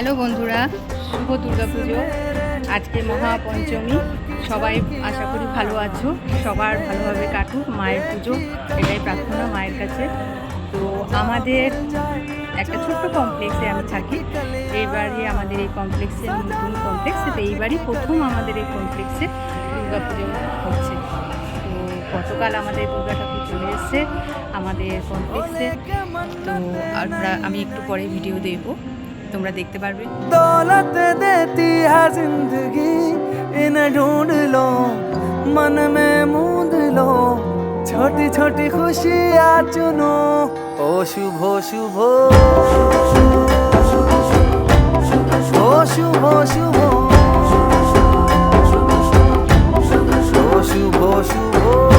Hello বন্ধুরা, শুভ দুর্গাপুজো। আজকে মহাপঞ্চমী। সবাই আশা করি ভালো আছো, সবার ভালোভাবে কাটুক। মায়ের পুজো, এটাই প্রার্থনা মায়ের কাছে। তো আমাদের একটা ছোট্ট কমপ্লেক্সে আমি থাকি। এইবারই আমাদের এই কমপ্লেক্সে নতুন কমপ্লেক্স, তো এইবারই প্রথম আমাদের এই কমপ্লেক্সে দুর্গাপুজো হচ্ছে। তো গতকাল আমাদের দুর্গা ঠাকুর চলে এসছে আমাদের কমপ্লেক্সে। তো আমি একটু পরে ভিডিও দেব, তোমরা দেখতে পারবে। दौलत देती है जिंदगी इन्हें ढूंढ लो, मन में मूंद लो, छोटी छोटी खुशियाँ चुनो। ओ शुभ शुभ, ओ शुभ शुभ, ओ शुभ शुभ।